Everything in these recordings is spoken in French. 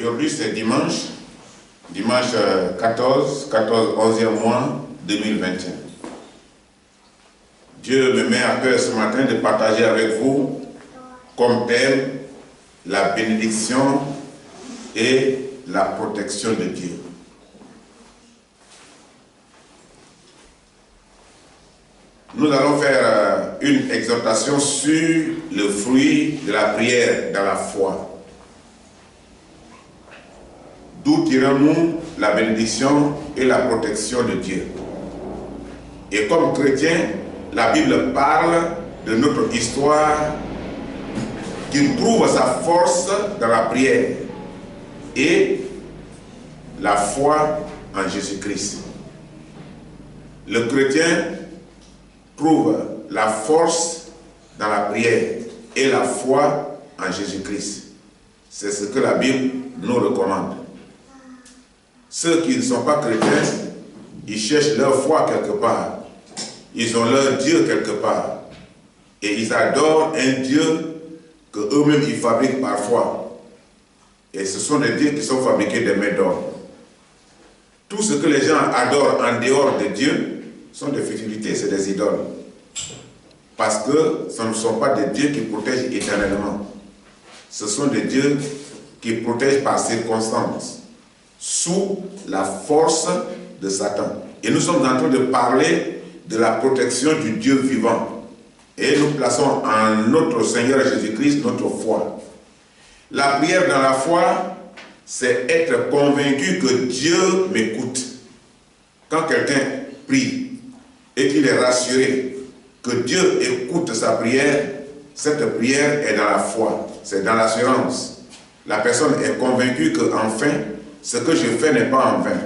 Aujourd'hui, c'est dimanche 11e mois 2021. Dieu me met à cœur ce matin de partager avec vous, comme thème, la bénédiction et la protection de Dieu. Nous allons faire une exhortation sur le fruit de la prière dans la foi. D'où tirons-nous la bénédiction et la protection de Dieu? Et comme chrétien, la Bible parle de notre histoire qui trouve sa force dans la prière et la foi en Jésus-Christ. Le chrétien trouve la force dans la prière et la foi en Jésus-Christ. C'est ce que la Bible nous recommande. Ceux qui ne sont pas chrétiens, ils cherchent leur foi quelque part. Ils ont leur Dieu quelque part. Et ils adorent un Dieu que eux-mêmes ils fabriquent parfois. Et ce sont des dieux qui sont fabriqués des mains d'homme. Tout ce que les gens adorent en dehors de Dieu sont des futilités, c'est des idoles. Parce que ce ne sont pas des dieux qui protègent éternellement. Ce sont des dieux qui protègent par circonstance, sous la force de Satan. Et nous sommes en train de parler de la protection du Dieu vivant. Et nous plaçons en notre Seigneur Jésus-Christ notre foi. La prière dans la foi, c'est être convaincu que Dieu m'écoute. Quand quelqu'un prie et qu'il est rassuré que Dieu écoute sa prière, cette prière est dans la foi, c'est dans l'assurance. La personne est convaincue que enfin, ce que je fais n'est pas en vain.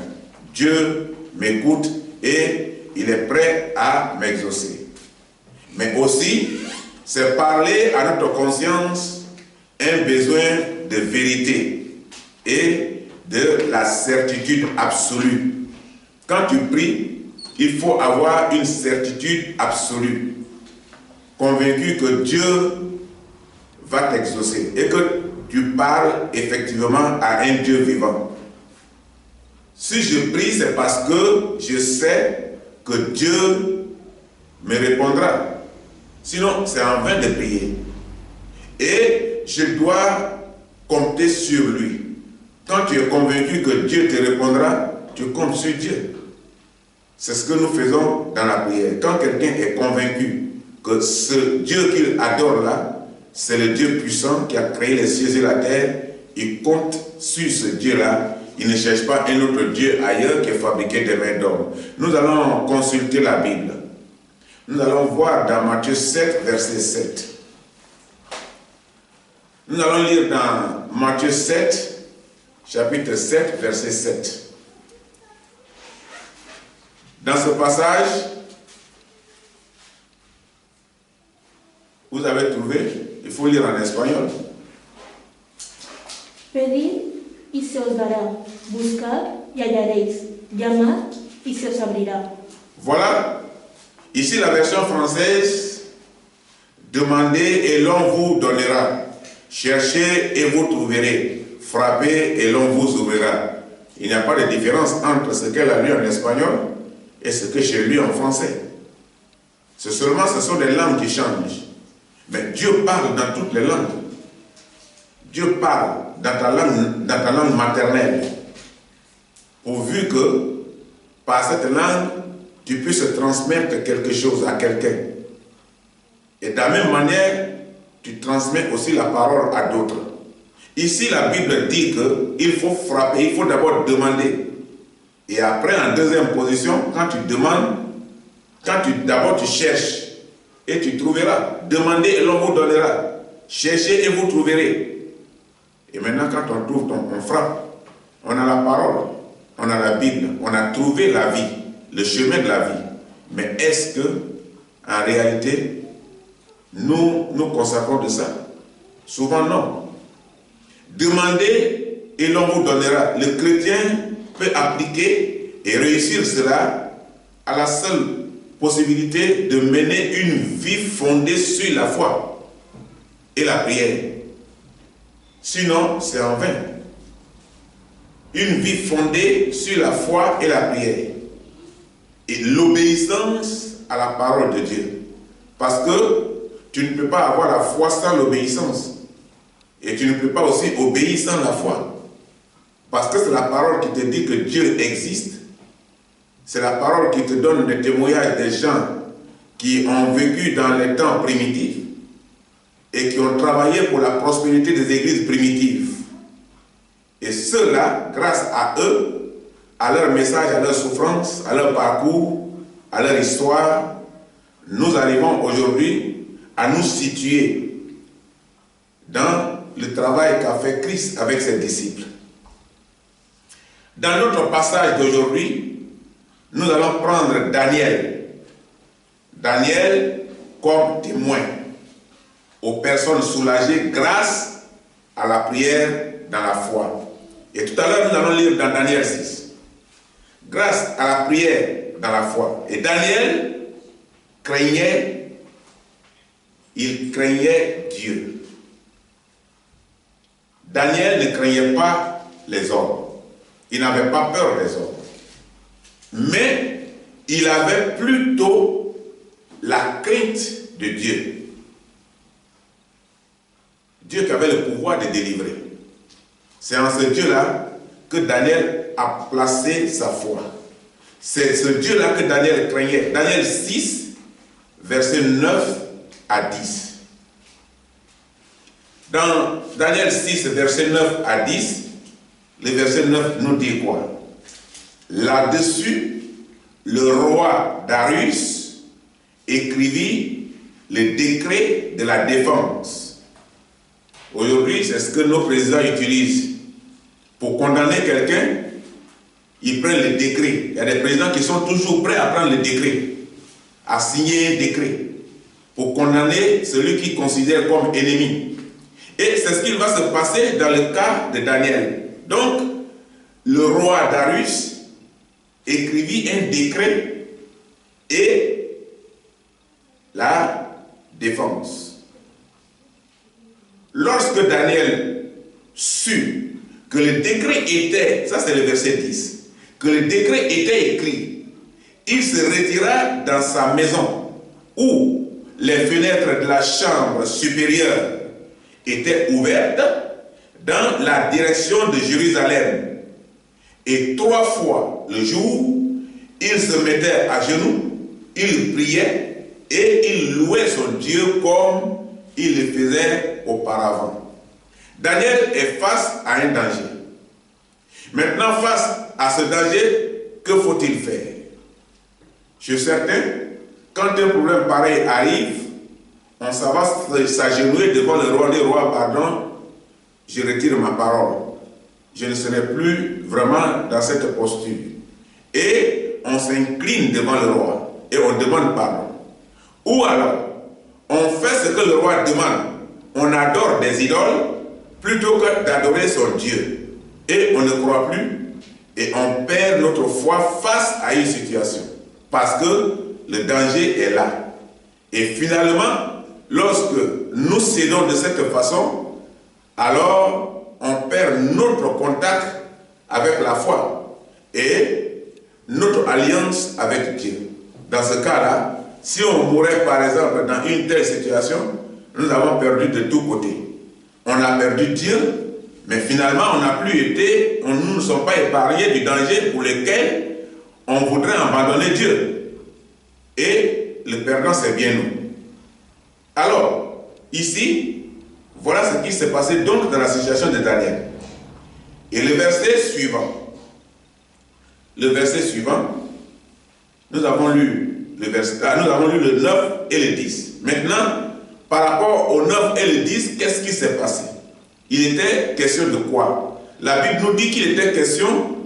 Dieu m'écoute et il est prêt à m'exaucer. Mais aussi, c'est parler à notre conscience un besoin de vérité et de la certitude absolue. Quand tu pries, il faut avoir une certitude absolue, convaincu que Dieu va t'exaucer et que tu parles effectivement à un Dieu vivant. Si je prie, c'est parce que je sais que Dieu me répondra. Sinon, c'est en vain de prier. Et je dois compter sur lui. Quand tu es convaincu que Dieu te répondra, tu comptes sur Dieu. C'est ce que nous faisons dans la prière. Quand quelqu'un est convaincu que ce Dieu qu'il adore là, c'est le Dieu puissant qui a créé les cieux et la terre, il compte sur ce Dieu-là. Il ne cherche pas un autre Dieu ailleurs qui est fabriqué des mains d'homme. Nous allons consulter la Bible. Nous allons voir dans Matthieu 7, verset 7. Nous allons lire dans Matthieu 7, chapitre 7, verset 7. Dans ce passage, vous avez trouvé, il faut lire en espagnol. Pedid y se os dará, buscad y hallaréis, llamad y se os abrirá. Voilà, ici la version française, demandez et l'on vous donnera, cherchez et vous trouverez, frappez et l'on vous ouvrira. Il n'y a pas de différence entre ce qu'elle a lu en espagnol et ce que j'ai lu en français. Ce sont des langues qui changent. Mais Dieu parle dans toutes les langues. Dieu parle dans ta langue maternelle, pourvu que, par cette langue, tu puisses transmettre quelque chose à quelqu'un. Et de la même manière, tu transmets aussi la parole à d'autres. Ici, la Bible dit qu'il faut frapper, il faut d'abord demander. Et après, en deuxième position, quand tu demandes, d'abord tu cherches et tu trouveras. Demandez et l'on vous donnera. Cherchez et vous trouverez. Et maintenant, quand on trouve, on frappe. On a la parole, on a la Bible, on a trouvé la vie, le chemin de la vie. Mais est-ce que, en réalité, nous nous consacrons de ça? Souvent non. Demandez et l'on vous donnera. Le chrétien peut appliquer et réussir cela à la seule possibilité de mener une vie fondée sur la foi et la prière. Sinon, c'est en vain. une vie fondée sur la foi et la prière et l'obéissance à la parole de Dieu. Parce que tu ne peux pas avoir la foi sans l'obéissance. Et tu ne peux pas aussi obéir sans la foi. Parce que c'est la parole qui te dit que Dieu existe. C'est la parole qui te donne des témoignages des gens qui ont vécu dans les temps primitifs et qui ont travaillé pour la prospérité des églises primitives. Et ceux-là, grâce à eux, à leur message, à leur souffrance, à leur parcours, à leur histoire, nous arrivons aujourd'hui à nous situer dans le travail qu'a fait Christ avec ses disciples. Dans notre passage d'aujourd'hui, nous allons prendre Daniel. Daniel comme témoin aux personnes soulagées grâce à la prière dans la foi. Et tout à l'heure, nous allons lire dans Daniel 6. Grâce à la prière dans la foi. Et Daniel il craignait Dieu. Daniel ne craignait pas les hommes. Il n'avait pas peur des hommes. Mais il avait plutôt la crainte de Dieu. Dieu qui avait le pouvoir de délivrer. C'est en ce Dieu-là que Daniel a placé sa foi. C'est ce Dieu-là que Daniel craignait. Daniel 6, versets 9 à 10. Dans Daniel 6, verset 9 à 10, le verset 9 nous dit quoi? Là-dessus, le roi Darius écrivit le décret de la défense. Aujourd'hui, c'est ce que nos présidents utilisent. Pour condamner quelqu'un, ils prennent le décret. Il y a des présidents qui sont toujours prêts à prendre le décret, à signer un décret, pour condamner celui qu'ils considèrent comme ennemi. Et c'est ce qui va se passer dans le cas de Daniel. Donc, le roi Darius écrivit un décret et la défense. Lorsque Daniel sut que le décret était, ça c'est le verset 10, que le décret était écrit, il se retira dans sa maison où les fenêtres de la chambre supérieure étaient ouvertes dans la direction de Jérusalem. Et 3 fois le jour, il se mettait à genoux, il priait et il louait son Dieu comme il le faisait auparavant. Daniel est face à un danger. Maintenant, face à ce danger, que faut-il faire? Je suis certain, quand un problème pareil arrive, on s'en va s'agenouiller devant le roi, pardon, je retire ma parole. Je ne serai plus vraiment dans cette posture. Et on s'incline devant le roi et on demande pardon. Ou alors, on fait ce que le roi demande. On adore des idoles plutôt que d'adorer son Dieu. Et on ne croit plus et on perd notre foi face à une situation. Parce que le danger est là. Et finalement, lorsque nous cédons de cette façon, alors on perd notre contact avec la foi et notre alliance avec Dieu. Dans ce cas-là, si on mourait par exemple dans une telle situation, nous avons perdu de tous côtés. On a perdu Dieu, mais finalement nous ne sommes pas épargnés du danger pour lequel on voudrait abandonner Dieu. Et le perdant, c'est bien nous. Alors, ici, voilà ce qui s'est passé donc dans la situation de Daniel. Et le verset suivant, nous avons lu le 9 et le 10. Maintenant, par rapport au 9 et le 10, qu'est-ce qui s'est passé? Il était question de quoi? La Bible nous dit qu'il était question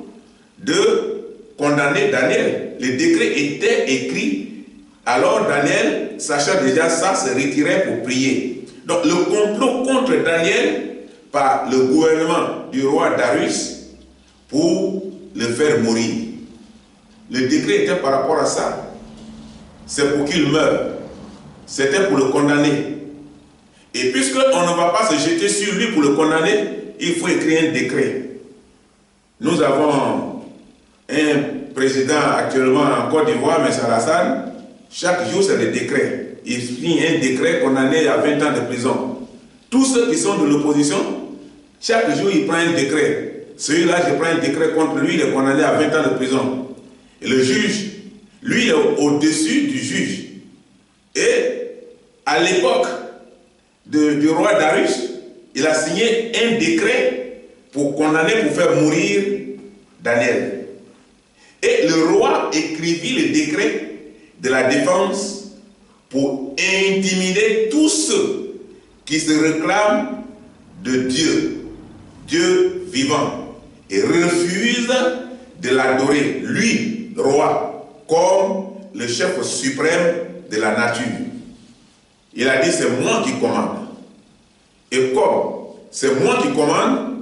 de condamner Daniel. Le décret était écrit. Alors Daniel, sachant déjà ça, se retirait pour prier. Donc le complot contre Daniel par le gouvernement du roi Darius pour le faire mourir. Le décret était par rapport à ça. C'est pour qu'il meure. C'était pour le condamner. Et puisqu'on ne va pas se jeter sur lui pour le condamner, il faut écrire un décret. Nous avons un président actuellement en Côte d'Ivoire, M. Alassane. Chaque jour, c'est des décrets. Il signe un décret condamné à 20 ans de prison. Tous ceux qui sont de l'opposition, chaque jour, il prend un décret. Celui-là, je prends un décret contre lui, il est condamné à 20 ans de prison. Et le juge, lui, il est au-dessus du juge. Et à l'époque du roi Darius, il a signé un décret pour condamner, pour faire mourir Daniel. Et le roi écrivit le décret de la défense pour intimider tous ceux qui se réclament de Dieu, Dieu vivant, et refusent de l'adorer, lui, roi, comme le chef suprême de la nature. Il a dit, c'est moi qui commande. Et comme c'est moi qui commande,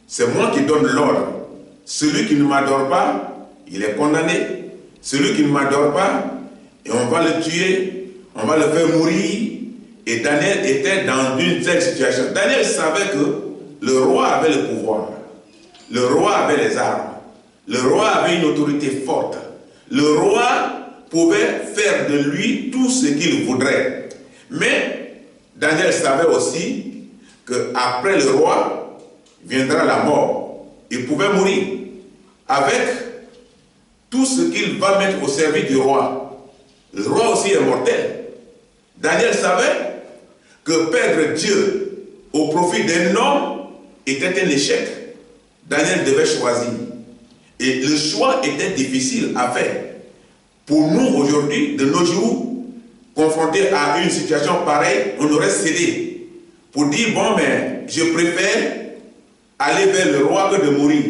c'est moi qui donne l'ordre. Celui qui ne m'adore pas, il est condamné. Celui qui ne m'adore pas, et on va le tuer, on va le faire mourir. Et Daniel était dans une telle situation. Daniel savait que le roi avait le pouvoir. Le roi avait les armes. Le roi avait une autorité forte. Le roi pouvait faire de lui tout ce qu'il voudrait. Mais Daniel savait aussi qu'après le roi viendra la mort. Il pouvait mourir avec tout ce qu'il va mettre au service du roi. Le roi aussi est mortel. Daniel savait que perdre Dieu au profit d'un homme était un échec. Daniel devait choisir. Et le choix était difficile à faire. Pour nous aujourd'hui, de nos jours, confrontés à une situation pareille, on aurait cédé pour dire, bon, mais je préfère aller vers le roi que de mourir.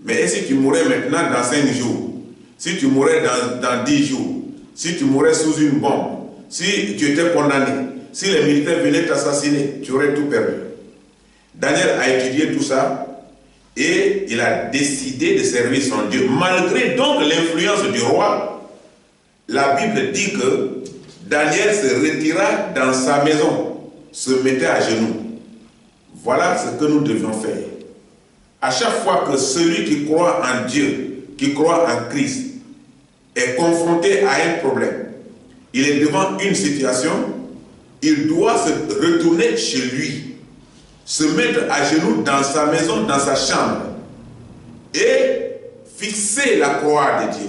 Mais et si tu mourais maintenant dans 5 jours, si tu mourais dans 10 jours, si tu mourais sous une bombe, si tu étais condamné, si les militaires venaient t'assassiner, tu aurais tout perdu. Daniel a étudié tout ça et il a décidé de servir son Dieu. Malgré donc l'influence du roi, la Bible dit que Daniel se retira dans sa maison, se mettait à genoux. Voilà ce que nous devions faire. À chaque fois que celui qui croit en Dieu, qui croit en Christ, est confronté à un problème, il est devant une situation, il doit se retourner chez lui, se mettre à genoux dans sa maison, dans sa chambre, et fixer la croix de Dieu.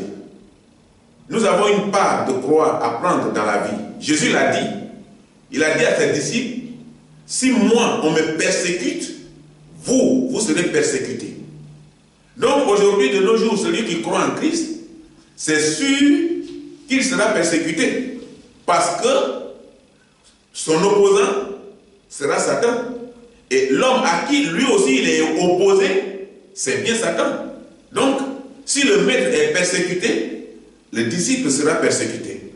Nous avons une part de croix à prendre dans la vie. Jésus l'a dit. Il a dit à ses disciples, si moi on me persécute, vous serez persécutés. Donc aujourd'hui, de nos jours, celui qui croit en Christ, c'est sûr qu'il sera persécuté. Parce que son opposant sera Satan. Et l'homme à qui lui aussi il est opposé, c'est bien Satan. Donc, si le maître est persécuté, le disciple sera persécuté.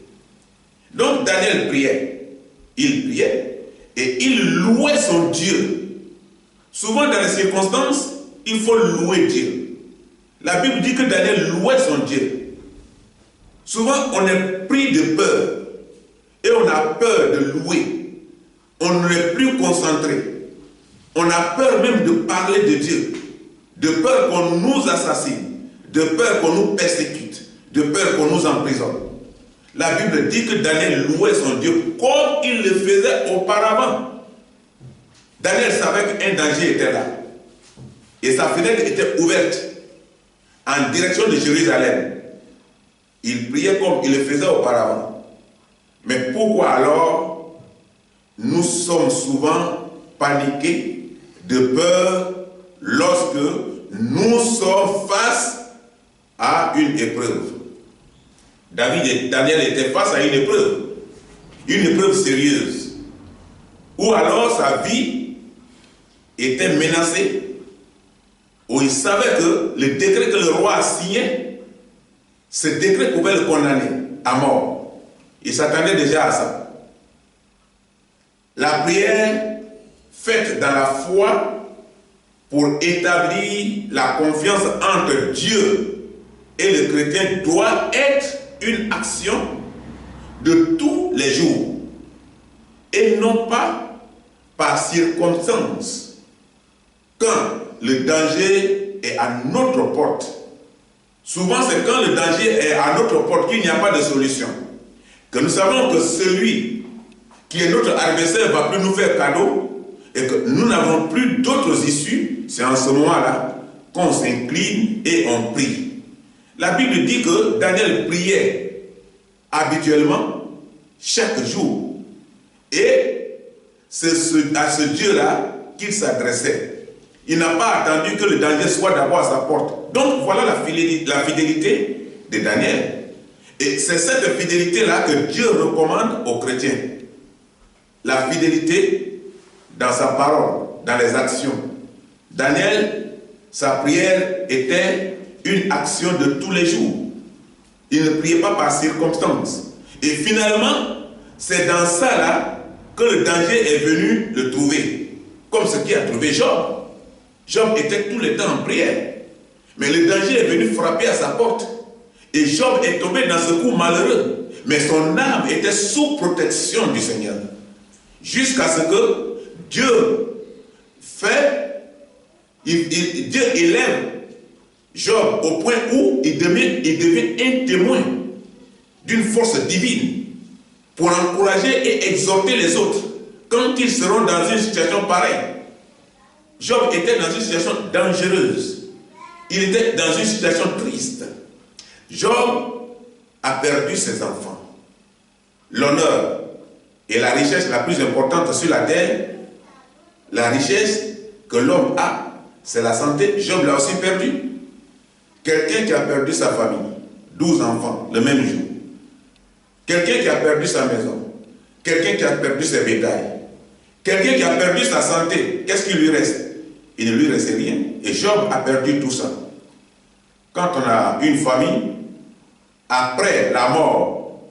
Donc Daniel priait. Il priait et il louait son Dieu. Souvent dans les circonstances, il faut louer Dieu. La Bible dit que Daniel louait son Dieu. Souvent on est pris de peur et on a peur de louer. On n'est plus concentré. On a peur même de parler de Dieu. De peur qu'on nous assassine. De peur qu'on nous persécute. De peur qu'on nous emprisonne. La Bible dit que Daniel louait son Dieu comme il le faisait auparavant. Daniel savait qu'un danger était là. Et sa fenêtre était ouverte en direction de Jérusalem. Il priait comme il le faisait auparavant. Mais pourquoi alors nous sommes souvent paniqués de peur lorsque nous sommes face à une épreuve? Daniel était face à une épreuve sérieuse, où alors sa vie était menacée, où il savait que le décret que le roi a signé, ce décret pouvait le condamner à mort. Il s'attendait déjà à ça. La prière faite dans la foi pour établir la confiance entre Dieu et le chrétien doit être une action de tous les jours et non pas par circonstance quand le danger est à notre porte. Souvent, c'est quand le danger est à notre porte qu'il n'y a pas de solution. Que nous savons que celui qui est notre adversaire ne va plus nous faire cadeau et que nous n'avons plus d'autres issues. C'est en ce moment-là qu'on s'incline et on prie. La Bible dit que Daniel priait habituellement chaque jour. Et c'est à ce Dieu-là qu'il s'adressait. Il n'a pas attendu que le danger soit d'abord à sa porte. Donc voilà la fidélité de Daniel. Et c'est cette fidélité-là que Dieu recommande aux chrétiens. La fidélité dans sa parole, dans les actions. Daniel, sa prière était une action de tous les jours. Il ne priait pas par circonstance. Et finalement, c'est dans ça là que le danger est venu le trouver. Comme ce qui a trouvé Job. Job était tout le temps en prière. Mais le danger est venu frapper à sa porte. Et Job est tombé dans ce coup malheureux. Mais son âme était sous protection du Seigneur. Jusqu'à ce que Dieu Dieu élève Job au point où il devient un témoin d'une force divine pour encourager et exhorter les autres quand ils seront dans une situation pareille. Job était dans une situation dangereuse. Il était dans une situation triste. Job a perdu ses enfants. L'honneur et la richesse la plus importante sur la terre, la richesse que l'homme a, c'est la santé. Job l'a aussi perdu. Quelqu'un qui a perdu sa famille, 12 enfants, le même jour. Quelqu'un qui a perdu sa maison. Quelqu'un qui a perdu ses bétails. Quelqu'un qui a perdu sa santé. Qu'est-ce qui lui reste? Il ne lui reste rien. Et Job a perdu tout ça. Quand on a une famille, après la mort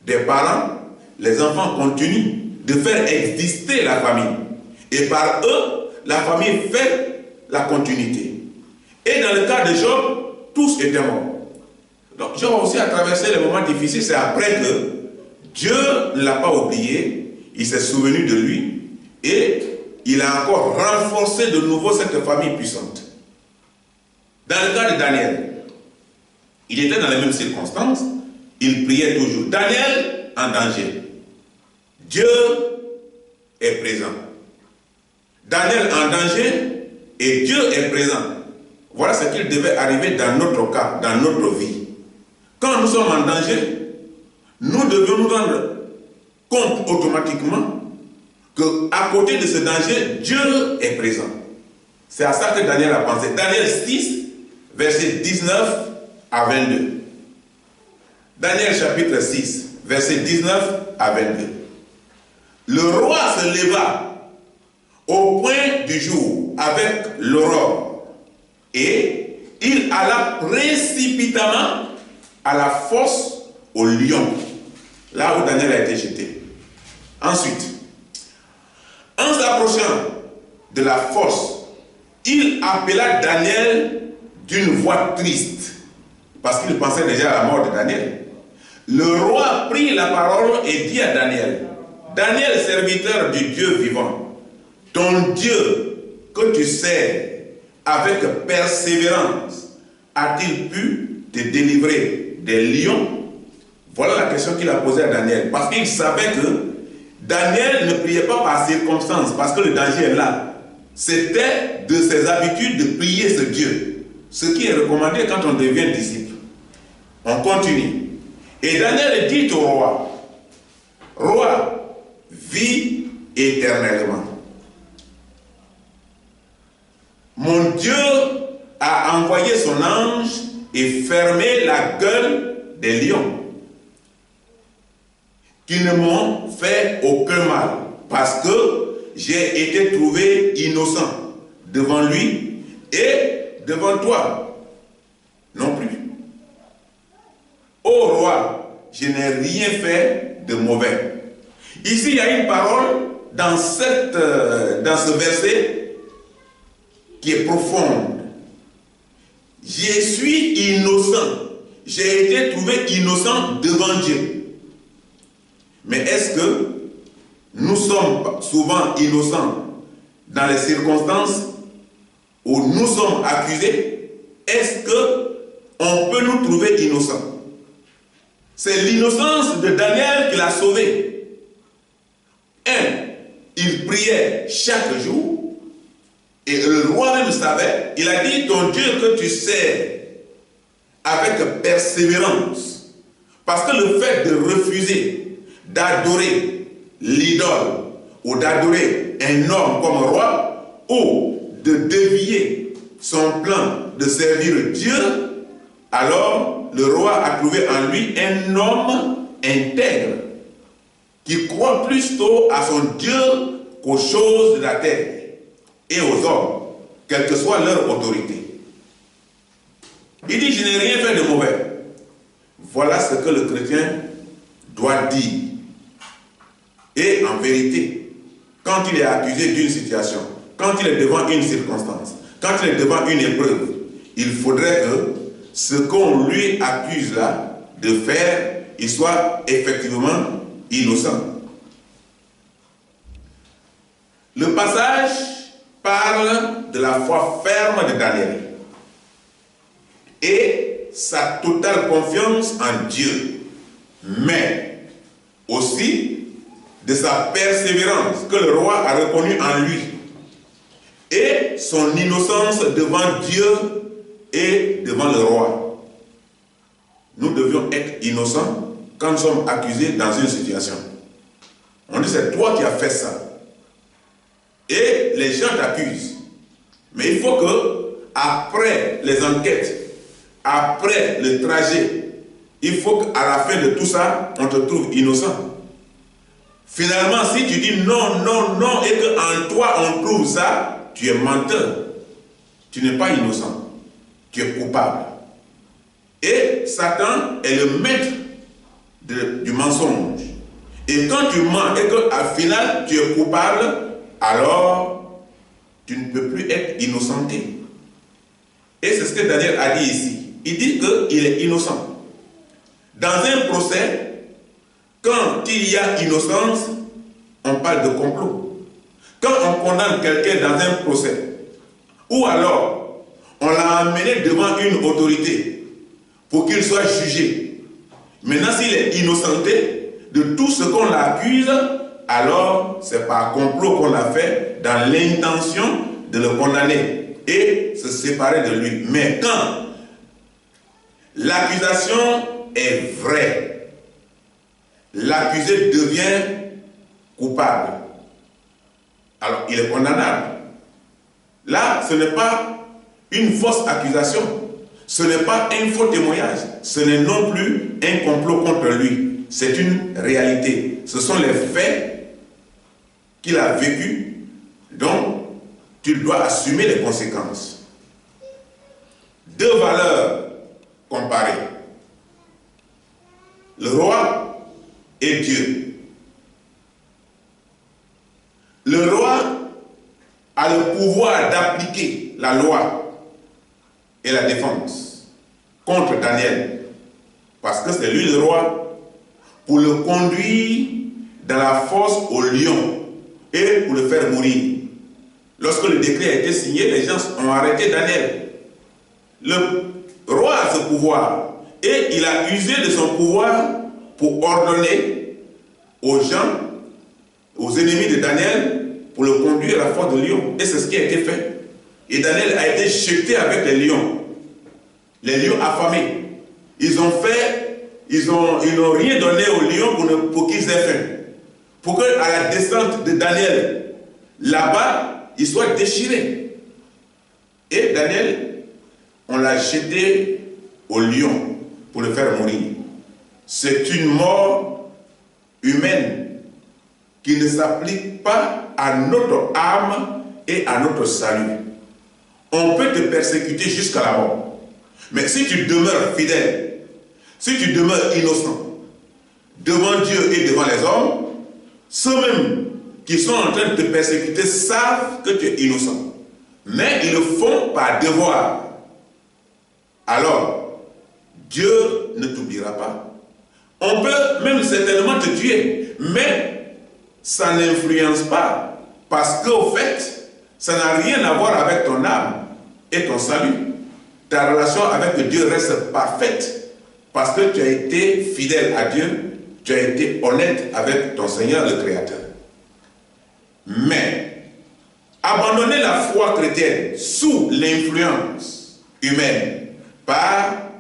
des parents, les enfants continuent de faire exister la famille. Et par eux, la famille fait la continuité. Et dans le cas de Job, tous étaient morts. Donc Job aussi a traversé les moments difficiles. C'est après que Dieu ne l'a pas oublié. Il s'est souvenu de lui. Et il a encore renforcé de nouveau cette famille puissante. Dans le cas de Daniel, il était dans les mêmes circonstances. Il priait toujours. Daniel en danger. Dieu est présent. Daniel en danger et Dieu est présent. Voilà ce qu'il devait arriver dans notre cas, dans notre vie. Quand nous sommes en danger, nous devons nous rendre compte automatiquement qu'à côté de ce danger, Dieu est présent. C'est à ça que Daniel a pensé. Daniel 6, verset 19 à 22. Daniel chapitre 6, verset 19 à 22. Le roi se leva au point du jour avec l'aurore et il alla précipitamment à la fosse au lion, là où Daniel a été jeté. Ensuite, en s'approchant de la fosse, il appela Daniel d'une voix triste, parce qu'il pensait déjà à la mort de Daniel. Le roi prit la parole et dit à Daniel: Daniel, serviteur du Dieu vivant, ton Dieu que tu sers avec persévérance, a-t-il pu te délivrer des lions? Voilà la question qu'il a posée à Daniel, parce qu'il savait que Daniel ne priait pas par circonstance, parce que le danger est là. C'était de ses habitudes de prier ce Dieu, ce qui est recommandé quand on devient disciple. On continue. Et Daniel dit au roi: Roi, vis éternellement. Mon Dieu a envoyé son ange et fermé la gueule des lions, qui ne m'ont fait aucun mal, parce que j'ai été trouvé innocent devant lui et devant toi non plus. Ô roi, je n'ai rien fait de mauvais. Ici, il y a une parole dans ce verset qui est profonde. Je suis innocent. J'ai été trouvé innocent devant Dieu. Mais est-ce que nous sommes souvent innocents dans les circonstances où nous sommes accusés? est-ce qu'on peut nous trouver innocents? C'est l'innocence de Daniel qui l'a sauvé. Il priait chaque jour et le roi même savait. Il a dit, ton Dieu que tu sers avec persévérance. Parce que le fait de refuser d'adorer l'idole ou d'adorer un homme comme roi ou de dévier son plan de servir Dieu, alors le roi a trouvé en lui un homme intègre qui croit plutôt à son Dieu qu'aux choses de la terre et aux hommes, quelle que soit leur autorité. Il dit, je n'ai rien fait de mauvais. Voilà ce que le chrétien doit dire. Et en vérité, quand il est accusé d'une situation, quand il est devant une circonstance, quand il est devant une épreuve, il faudrait que ce qu'on lui accuse là de faire, il soit effectivement innocent. Le passage parle de la foi ferme de Daniel et sa totale confiance en Dieu, mais aussi de sa persévérance que le roi a reconnue en lui et son innocence devant Dieu et devant le roi. Nous devions être innocents quand nous sommes accusés dans une situation. On dit c'est toi qui as fait ça. Et les gens t'accusent. Mais il faut que, après les enquêtes, après le trajet, il faut qu'à la fin de tout ça, on te trouve innocent. Finalement, si tu dis non, non, non, et qu'en toi on trouve ça, tu es menteur. Tu n'es pas innocent. Tu es coupable. Et Satan est le maître du mensonge. Et quand tu mens et qu'à final tu es coupable, alors tu ne peux plus être innocenté. Et c'est ce que Daniel a dit ici. Il dit qu'il est innocent. Dans un procès, quand il y a innocence, on parle de complot. Quand on condamne quelqu'un dans un procès, ou alors on l'a amené devant une autorité pour qu'il soit jugé. Maintenant, s'il est innocenté de tout ce qu'on l'accuse, alors c'est par complot qu'on l'a fait dans l'intention de le condamner et se séparer de lui. Mais quand l'accusation est vraie, l'accusé devient coupable, alors il est condamnable. Là, ce n'est pas une fausse accusation, ce n'est pas un faux témoignage, ce n'est non plus un complot contre lui, c'est une réalité. Ce sont les faits qu'il a vécus, donc tu dois assumer les conséquences. Deux valeurs comparées. Le roi et Dieu. Le roi a le pouvoir d'appliquer la loi et la défense contre Daniel, parce que c'est lui le roi, pour le conduire dans la fosse au lion et pour le faire mourir. Lorsque le décret a été signé, les gens ont arrêté Daniel. Le roi a ce pouvoir et il a usé de son pouvoir pour ordonner aux gens, aux ennemis de Daniel, pour le conduire à la fosse de lion. Et c'est ce qui a été fait. Et Daniel a été jeté avec les lions affamés. Ils n'ont rien donné aux lions pour qu'ils aient faim. Pour qu'à la descente de Daniel, là-bas, il soit déchiré. Et Daniel, on l'a jeté au lion pour le faire mourir. C'est une mort humaine qui ne s'applique pas à notre âme et à notre salut. On peut te persécuter jusqu'à la mort. Mais si tu demeures fidèle, si tu demeures innocent, devant Dieu et devant les hommes, ceux-mêmes qui sont en train de te persécuter savent que tu es innocent. Mais ils le font par devoir. Alors, Dieu ne t'oubliera pas. On peut même certainement te tuer, mais ça n'influence pas. Parce qu'au fait, ça n'a rien à voir avec ton âme et ton salut. ta relation avec Dieu reste parfaite parce que tu as été fidèle à Dieu, tu as été honnête avec ton Seigneur le Créateur. Mais abandonner la foi chrétienne sous l'influence humaine par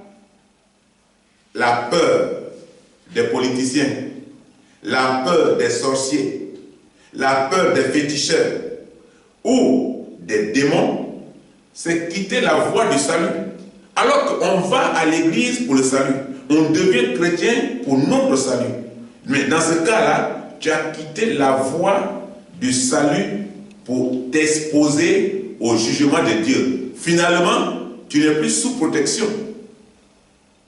la peur des politiciens, la peur des sorciers, la peur des féticheurs ou des démons, c'est quitter la voie du salut. Alors qu'on va à l'église pour le salut, on devient chrétien pour notre salut. Mais dans ce cas-là, tu as quitté la voie du salut pour t'exposer au jugement de Dieu. Finalement, tu n'es plus sous protection.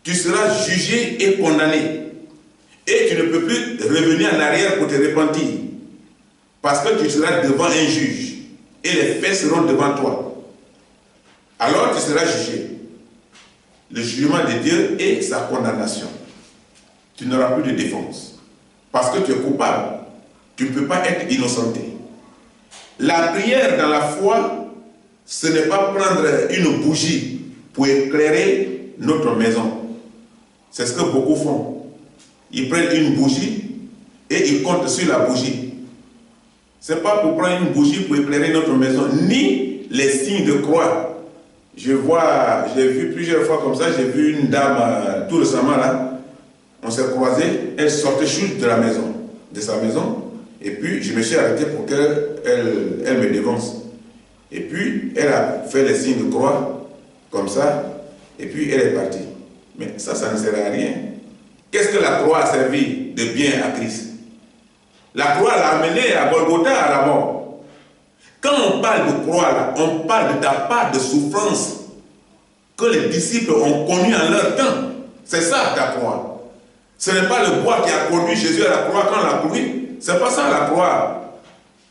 Tu seras jugé et condamné. Et tu ne peux plus revenir en arrière pour te repentir. Parce que tu seras devant un juge. Et les faits seront devant toi. Alors tu seras jugé. Le jugement de Dieu et sa condamnation. Tu n'auras plus de défense. Parce que tu es coupable. Tu ne peux pas être innocenté. La prière dans la foi, ce n'est pas prendre une bougie pour éclairer notre maison. C'est ce que beaucoup font. Ils prennent une bougie et ils comptent sur la bougie. Ce n'est pas pour prendre une bougie pour éclairer notre maison, ni les signes de croix. J'ai vu plusieurs fois comme ça, j'ai vu une dame tout récemment là, on s'est croisés, elle sortait juste de sa maison, et puis je me suis arrêté pour qu'elle me dévance. Et puis elle a fait les signes de croix, comme ça, et puis elle est partie. Mais ça ne sert à rien. Qu'est-ce que la croix a servi de bien à Christ? La croix l'a amené à Golgotha, à la mort. Quand on parle de croix, là, on parle de ta part de souffrance que les disciples ont connue en leur temps. C'est ça ta croix. Ce n'est pas le bois qui a conduit Jésus à la croix quand on l'a cloué. Ce n'est pas ça la croix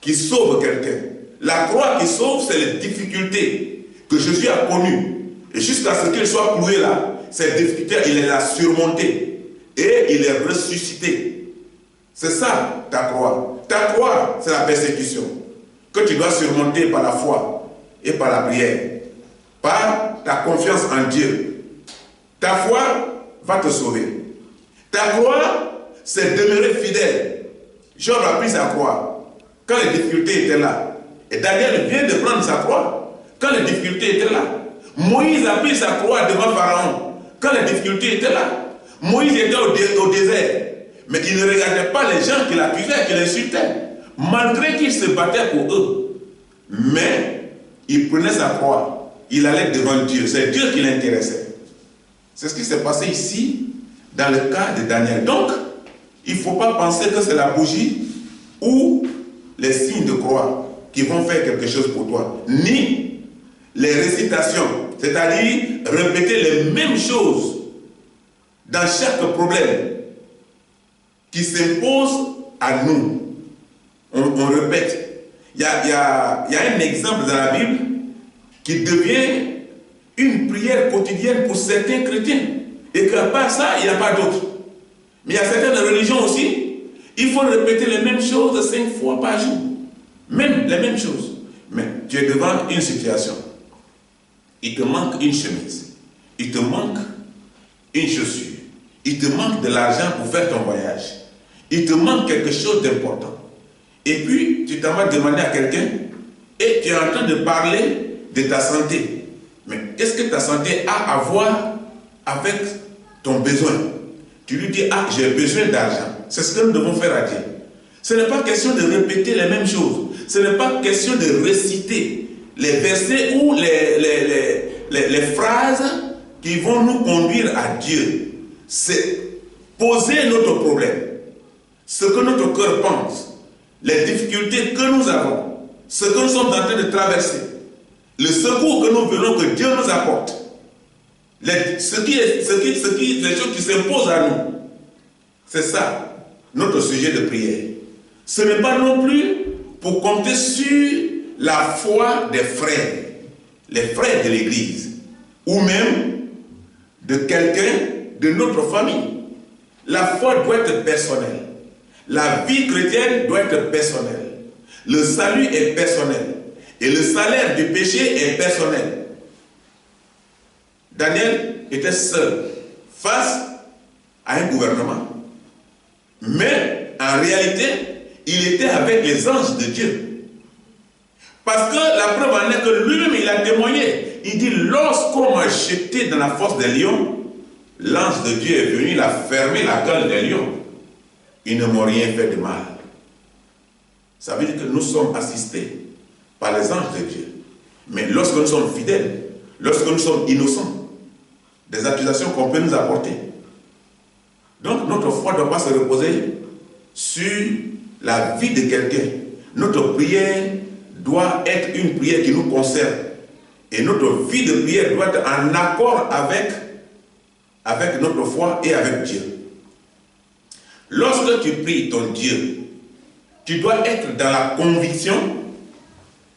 qui sauve quelqu'un. La croix qui sauve, c'est les difficultés que Jésus a connues. Et jusqu'à ce qu'il soit cloué là, ces difficultés, il les a surmontées. Et il est ressuscité. C'est ça ta croix. Ta croix, c'est la persécution que tu dois surmonter par la foi et par la prière, par ta confiance en Dieu. Ta foi va te sauver. Ta croix, c'est demeurer fidèle. Job a pris sa croix quand les difficultés étaient là. Et Daniel vient de prendre sa croix quand les difficultés étaient là. Moïse a pris sa croix devant Pharaon quand les difficultés étaient là. Moïse était au désert, mais il ne regardait pas les gens qui l'accusaient, qui l'insultaient, malgré qu'il se battait pour eux. Mais il prenait sa croix, il allait devant Dieu, c'est Dieu qui l'intéressait. C'est ce qui s'est passé ici, dans le cas de Daniel. Donc, il ne faut pas penser que c'est la bougie ou les signes de croix qui vont faire quelque chose pour toi, ni les récitations, c'est-à-dire répéter les mêmes choses dans chaque problème qui s'impose à nous. On répète. Il y a un exemple dans la Bible qui devient une prière quotidienne pour certains chrétiens. Et qu'à part ça, il n'y a pas d'autre. Mais il y a certaines religions aussi, il faut répéter les mêmes choses 5 fois par jour. Même les mêmes choses. Mais tu es devant une situation. Il te manque une chemise. Il te manque une chaussure. Il te manque de l'argent pour faire ton voyage. Il te manque quelque chose d'important. Et puis, tu t'en vas demander à quelqu'un et tu es en train de parler de ta santé. Mais qu'est-ce que ta santé a à voir avec ton besoin? Tu lui dis, ah, j'ai besoin d'argent. C'est ce que nous devons faire à Dieu. Ce n'est pas question de répéter les mêmes choses. Ce n'est pas question de réciter les versets ou les phrases qui vont nous conduire à Dieu. C'est poser notre problème, ce que notre cœur pense, les difficultés que nous avons, ce que nous sommes en train de traverser, le secours que nous voulons que Dieu nous apporte, les choses qui s'imposent à nous. C'est ça, notre sujet de prière. Ce n'est pas non plus pour compter sur la foi des frères, les frères de l'Église, ou même de quelqu'un de notre famille. La foi doit être personnelle. La vie chrétienne doit être personnelle. Le salut est personnel. Et le salaire du péché est personnel. Daniel était seul face à un gouvernement. Mais en réalité, il était avec les anges de Dieu. Parce que la preuve en est que lui-même, il a témoigné. Il dit, lorsqu'on m'a jeté dans la fosse des lions, l'ange de Dieu est venu, il a fermé la gueule des lions. Ils ne m'ont rien fait de mal. Ça veut dire que nous sommes assistés par les anges de Dieu. Mais lorsque nous sommes fidèles, lorsque nous sommes innocents, des accusations qu'on peut nous apporter. Donc notre foi ne doit pas se reposer sur la vie de quelqu'un. Notre prière doit être une prière qui nous concerne. Et notre vie de prière doit être en accord avec notre foi et avec Dieu. Lorsque tu pries ton Dieu, tu dois être dans la conviction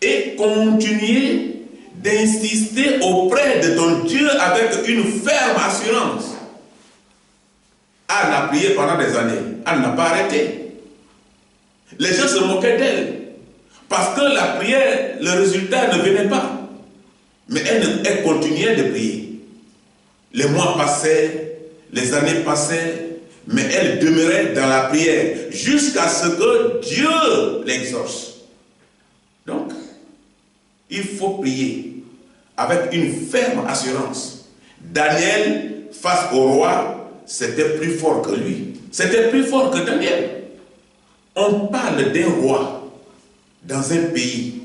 et continuer d'insister auprès de ton Dieu avec une ferme assurance. Anne a prié pendant des années. Anne n'a pas arrêté. Les gens se moquaient d'elle. Parce que la prière, le résultat ne venait pas. Mais elle continuait de prier. Les mois passaient, les années passaient, mais elle demeurait dans la prière jusqu'à ce que Dieu l'exauce. Donc, il faut prier avec une ferme assurance. Daniel, face au roi, c'était plus fort que lui. C'était plus fort que Daniel. On parle d'un roi dans un pays.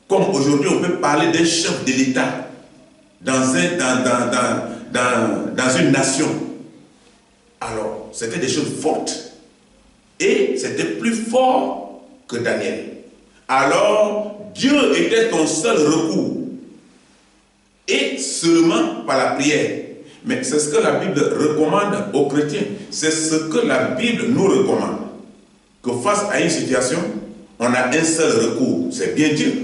Comme aujourd'hui, on peut parler d'un chef de l'État dans une nation. Alors, c'était des choses fortes. Et c'était plus fort que Daniel. Alors, Dieu était ton seul recours. Et seulement par la prière. Mais c'est ce que la Bible recommande aux chrétiens. C'est ce que la Bible nous recommande. Que face à une situation, on a un seul recours. C'est bien Dieu.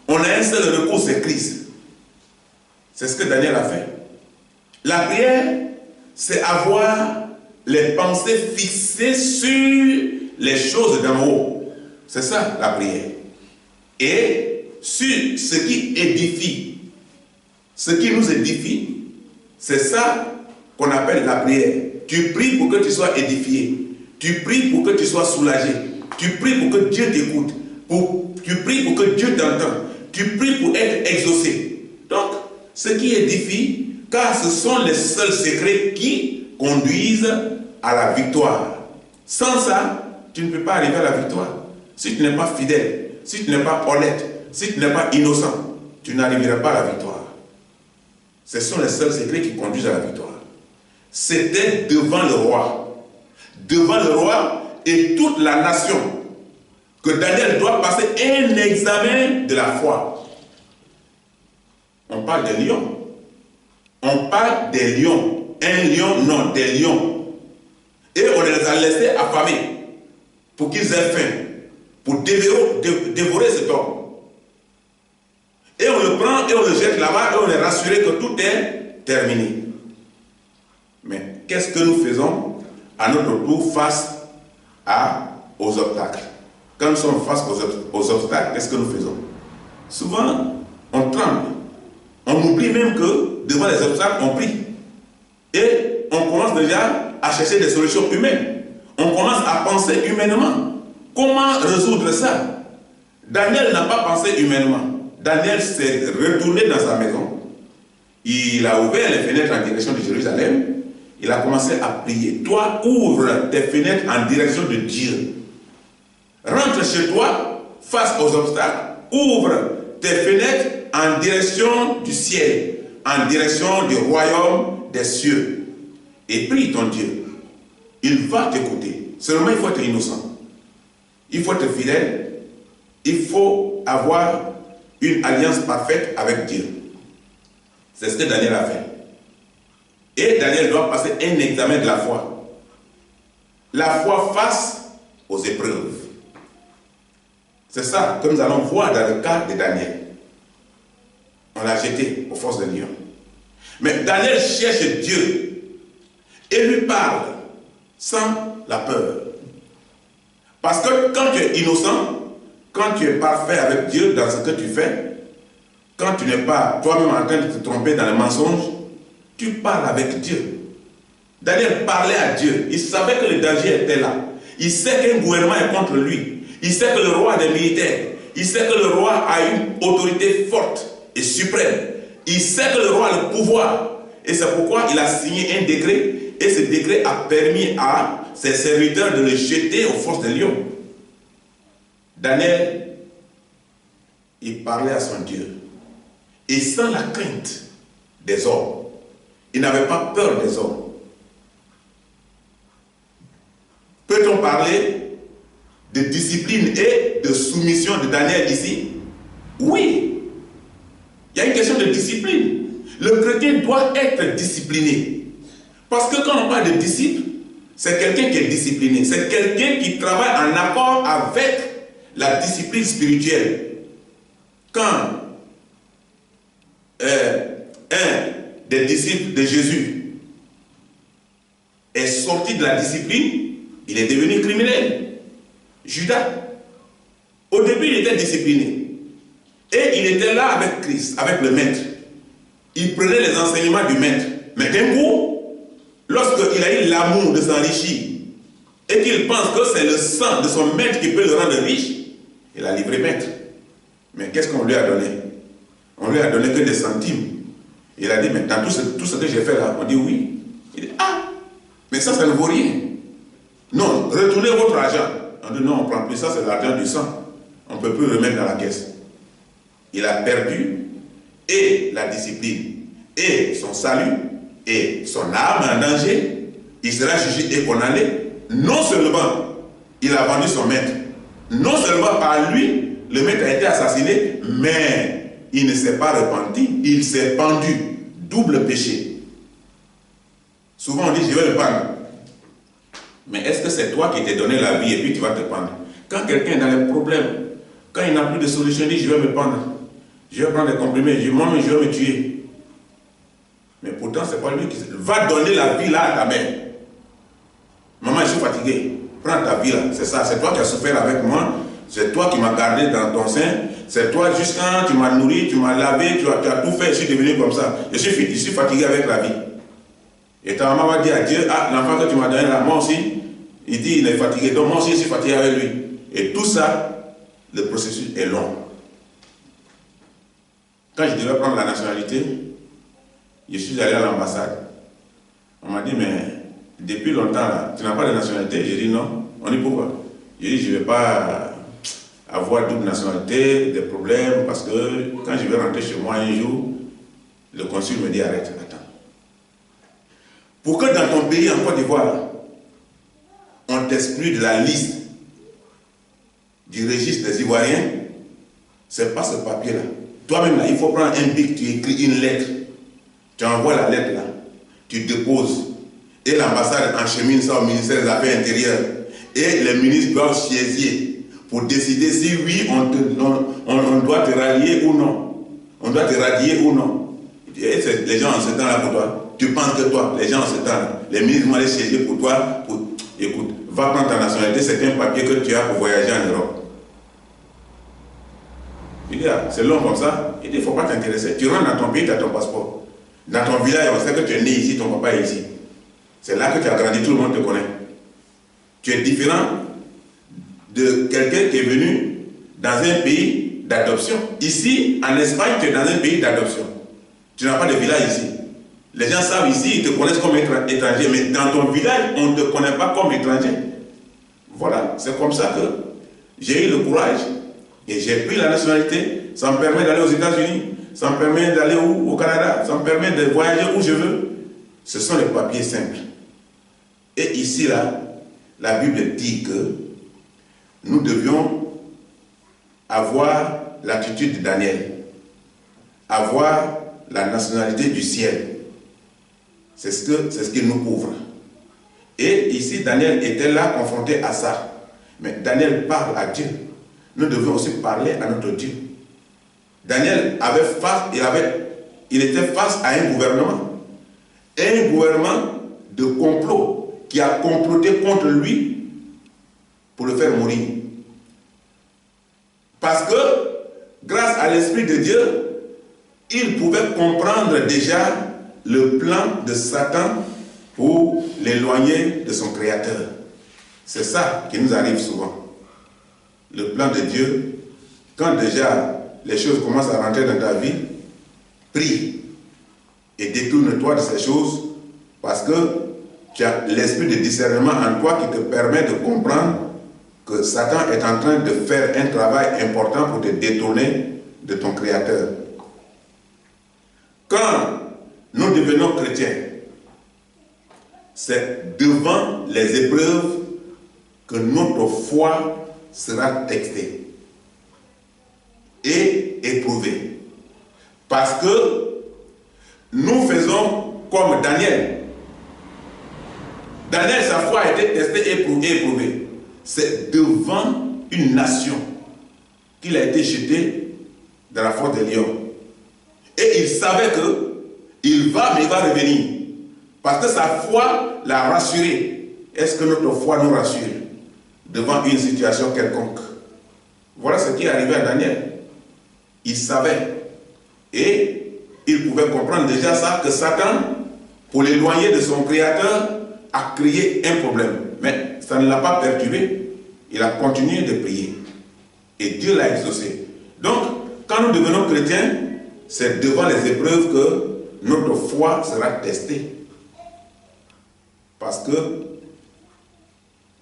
On a un seul recours, c'est Christ. C'est ce que Daniel a fait. La prière, c'est avoir les pensées fixées sur les choses d'en haut. C'est ça la prière. Et sur ce qui édifie. Ce qui nous édifie, c'est ça qu'on appelle la prière. Tu pries pour que tu sois édifié. Tu pries pour que tu sois soulagé. Tu pries pour que Dieu t'écoute. Tu pries pour que Dieu t'entende. Tu pries pour être exaucé. Donc, ce qui édifie, car ce sont les seuls secrets qui conduisent à la victoire. Sans ça, tu ne peux pas arriver à la victoire. Si tu n'es pas fidèle, si tu n'es pas honnête, si tu n'es pas innocent, tu n'arriveras pas à la victoire. Ce sont les seuls secrets qui conduisent à la victoire. C'était devant le roi. Devant le roi et toute la nation que Daniel doit passer un examen de la foi. On parle des lions. On parle des lions. Un lion, non, des lions. Et on les a laissés affamés pour qu'ils aient faim, pour dévorer cet homme. Et on le prend et on le jette là-bas et on est rassuré que tout est terminé. Mais qu'est-ce que nous faisons à notre tour face aux obstacles? Quand nous sommes face aux obstacles, qu'est-ce que nous faisons? Souvent, on tremble. On oublie même que devant les obstacles, on prie. Et on commence déjà à chercher des solutions humaines. On commence à penser humainement. Comment résoudre ça? Daniel n'a pas pensé humainement. Daniel s'est retourné dans sa maison. Il a ouvert les fenêtres en direction de Jérusalem. Il a commencé à prier. Toi, ouvre tes fenêtres en direction de Dieu. Rentre chez toi, face aux obstacles. Ouvre tes fenêtres en direction du ciel, en direction du royaume des cieux. Et prie ton Dieu. Il va t'écouter. Seulement, il faut être innocent. Il faut être fidèle. Il faut avoir une alliance parfaite avec Dieu. C'est ce que Daniel a fait. Et Daniel doit passer un examen de la foi. La foi face aux épreuves. C'est ça que nous allons voir dans le cas de Daniel. On l'a jeté aux forces de lion. Mais Daniel cherche Dieu et lui parle sans la peur. Parce que quand tu es innocent, quand tu es parfait avec Dieu dans ce que tu fais, quand tu n'es pas toi-même en train de te tromper dans les mensonges, tu parles avec Dieu. Daniel parlait à Dieu. Il savait que le danger était là. Il sait qu'un gouvernement est contre lui. Il sait que le roi a des militaires. Il sait que le roi a une autorité forte et suprême. Il sait que le roi a le pouvoir. Et c'est pourquoi il a signé un décret. Et ce décret a permis à ses serviteurs de le jeter aux forces des lions. Daniel, il parlait à son Dieu. Et sans la crainte des hommes. Il n'avait pas peur des hommes. Peut-on parler de discipline et de soumission de Daniel ici? Oui. Il y a une question de discipline. Le chrétien doit être discipliné. Parce que quand on parle de disciple, c'est quelqu'un qui est discipliné. C'est quelqu'un qui travaille en accord avec la discipline spirituelle. Quand un des disciples de Jésus est sorti de la discipline, il est devenu criminel. Judas. Au début, il était discipliné. Et il était là avec Christ, avec le maître. Il prenait les enseignements du maître. Mais d'un coup, lorsqu'il a eu l'amour de s'enrichir et qu'il pense que c'est le sang de son maître qui peut le rendre riche, il a livré maître. Mais qu'est-ce qu'on lui a donné? On lui a donné que des centimes. Il a dit, mais dans tout ce que j'ai fait là, on dit oui. Il dit, ah, mais ça ne vaut rien. Non, retournez votre argent. On dit, non, on ne prend plus ça, c'est l'argent du sang. On ne peut plus le remettre dans la caisse. Il a perdu et la discipline, et son salut, et son âme en danger. Il sera jugé et condamné. Non seulement il a vendu son maître, non seulement par lui, le maître a été assassiné, mais il ne s'est pas repenti, il s'est pendu. Double péché. Souvent on dit, je vais le pendre. Mais est-ce que c'est toi qui t'es donné la vie et puis tu vas te pendre? Quand quelqu'un est dans les problèmes, quand il n'a plus de solution, il dit, je vais me pendre. Je vais prendre des comprimés, je dis, moi, je vais me tuer. Mais pourtant, c'est pas lui qui va donner la vie là à ta mère. Maman, je suis fatigué. Prends ta vie là. C'est ça, c'est toi qui as souffert avec moi. C'est toi qui m'as gardé dans ton sein. C'est toi, juste quand tu m'as nourri, tu m'as lavé, tu as tout fait, je suis devenu comme ça. Je suis fatigué avec la vie. Et ta maman va dire à Dieu, ah, l'enfant que tu m'as donné là, moi aussi, il dit, il est fatigué. Donc moi aussi, je suis fatigué avec lui. Et tout ça, le processus est long. Quand je devais prendre la nationalité, je suis allé à l'ambassade. On m'a dit, mais depuis longtemps, là, tu n'as pas de nationalité? J'ai dit non. On dit pourquoi? J'ai dit, je ne vais pas avoir double nationalité, des problèmes, parce que quand je vais rentrer chez moi un jour, le consul me dit, arrête, attends. Pour que dans ton pays, en Côte d'Ivoire, on t'exclut de la liste du registre des Ivoiriens, c'est pas ce papier-là. Toi-même, là, il faut prendre un bic, tu écris une lettre, tu envoies la lettre là, tu déposes, et l'ambassade enchemine ça au ministère des Affaires intérieures, et les ministres doivent siéger pour décider si oui, on doit te rallier ou non. On doit te radier ou non. Et les gens en ce temps-là pour toi, tu penses que toi, les gens en ce temps-là, les ministres vont aller siéger pour toi, écoute, va prendre ta nationalité, c'est un papier que tu as pour voyager en Europe. Il dit, ah, c'est long comme ça. Il dit, il ne faut pas t'intéresser. Tu rentres dans ton pays, tu as ton passeport. Dans ton village, on sait que tu es né ici, ton papa est ici. C'est là que tu as grandi, tout le monde te connaît. Tu es différent de quelqu'un qui est venu dans un pays d'adoption. Ici, en Espagne, tu es dans un pays d'adoption. Tu n'as pas de village ici. Les gens savent ici, ils te connaissent comme étranger, mais dans ton village, on ne te connaît pas comme étranger. Voilà, c'est comme ça que j'ai eu le courage et j'ai pris la nationalité. Ça me permet d'aller aux États-Unis, ça me permet d'aller au Canada, ça me permet de voyager où je veux. Ce sont les papiers simples. Et ici, là, la Bible dit que nous devions avoir l'attitude de Daniel, avoir la nationalité du ciel. C'est ce qui nous couvre. Et ici, Daniel était là confronté à ça. Mais Daniel parle à Dieu. Nous devons aussi parler à notre Dieu. Daniel il était face à un gouvernement. Un gouvernement de complot qui a comploté contre lui pour le faire mourir. Parce que, grâce à l'Esprit de Dieu, il pouvait comprendre déjà le plan de Satan pour l'éloigner de son Créateur. C'est ça qui nous arrive souvent. Le plan de Dieu, quand déjà les choses commencent à rentrer dans ta vie, prie et détourne-toi de ces choses parce que tu as l'esprit de discernement en toi qui te permet de comprendre que Satan est en train de faire un travail important pour te détourner de ton Créateur. Quand nous devenons chrétiens, c'est devant les épreuves que notre foi sera testée et éprouvée. Parce que nous faisons comme Daniel. Daniel, sa foi a été testée et éprouvée. C'est devant une nation qu'il a été jeté dans la force des lions. Et il savait qu'il va, mais il va revenir. Parce que sa foi l'a rassuré. Est-ce que notre foi nous rassure devant une situation quelconque? Voilà ce qui est arrivé à Daniel. Il savait. Et il pouvait comprendre déjà ça, que Satan, pour l'éloigner de son Créateur, a créé un problème. Mais ça ne l'a pas perturbé. Il a continué de prier. Et Dieu l'a exaucé. Donc, quand nous devenons chrétiens, c'est devant les épreuves que notre foi sera testée. Parce que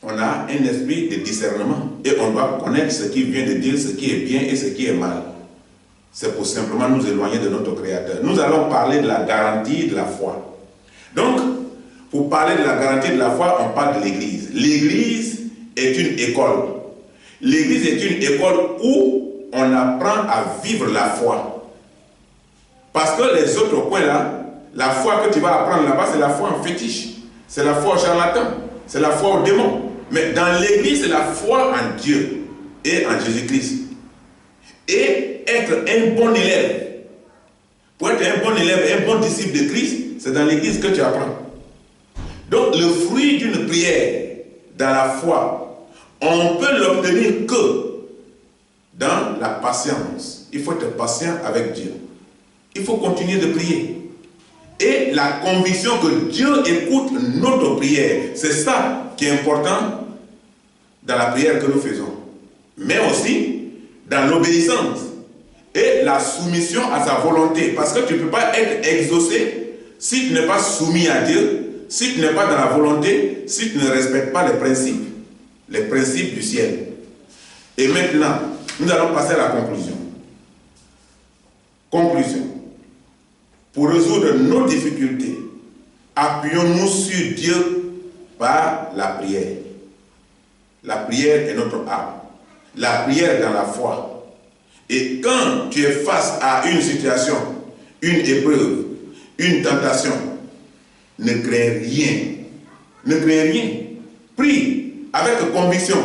on a un esprit de discernement et on doit connaître ce qui vient de Dieu, ce qui est bien et ce qui est mal. C'est pour simplement nous éloigner de notre Créateur. Nous allons parler de la garantie de la foi. Donc, pour parler de la garantie de la foi, on parle de l'Église. L'Église est une école. L'Église est une école où on apprend à vivre la foi. Parce que les autres points là, la foi que tu vas apprendre là-bas, c'est la foi en fétiche. C'est la foi au charlatan. C'est la foi au démon. Mais dans l'Église, c'est la foi en Dieu et en Jésus-Christ. Et être un bon élève. Pour être un bon élève, un bon disciple de Christ, c'est dans l'Église que tu apprends. Donc le fruit d'une prière dans la foi, on peut l'obtenir que dans la patience. Il faut être patient avec Dieu. Il faut continuer de prier. Et la conviction que Dieu écoute notre prière, c'est ça qui est important dans la prière que nous faisons. Mais aussi dans l'obéissance et la soumission à sa volonté. Parce que tu ne peux pas être exaucé si tu n'es pas soumis à Dieu, si tu n'es pas dans la volonté, si tu ne respectes pas les principes du ciel. Et maintenant, nous allons passer à la conclusion. Conclusion. Pour résoudre nos difficultés, appuyons-nous sur Dieu par la prière. La prière est notre arme. La prière est dans la foi. Et quand tu es face à une situation, une épreuve, une tentation, ne crains rien. Ne crains rien. Prie avec conviction.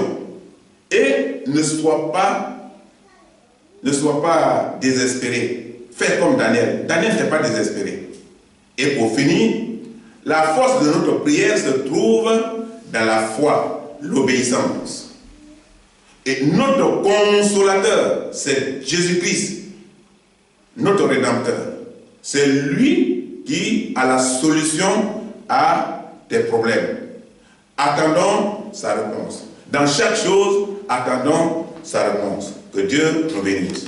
Et ne sois pas désespéré. Fais comme Daniel. Daniel n'était pas désespéré. Et pour finir, la force de notre prière se trouve dans la foi, l'obéissance. Et notre consolateur, c'est Jésus-Christ, notre Rédempteur. C'est lui qui a la solution à tes problèmes. Attendons sa réponse. Dans chaque chose, attendons sa réponse. Que Dieu nous bénisse.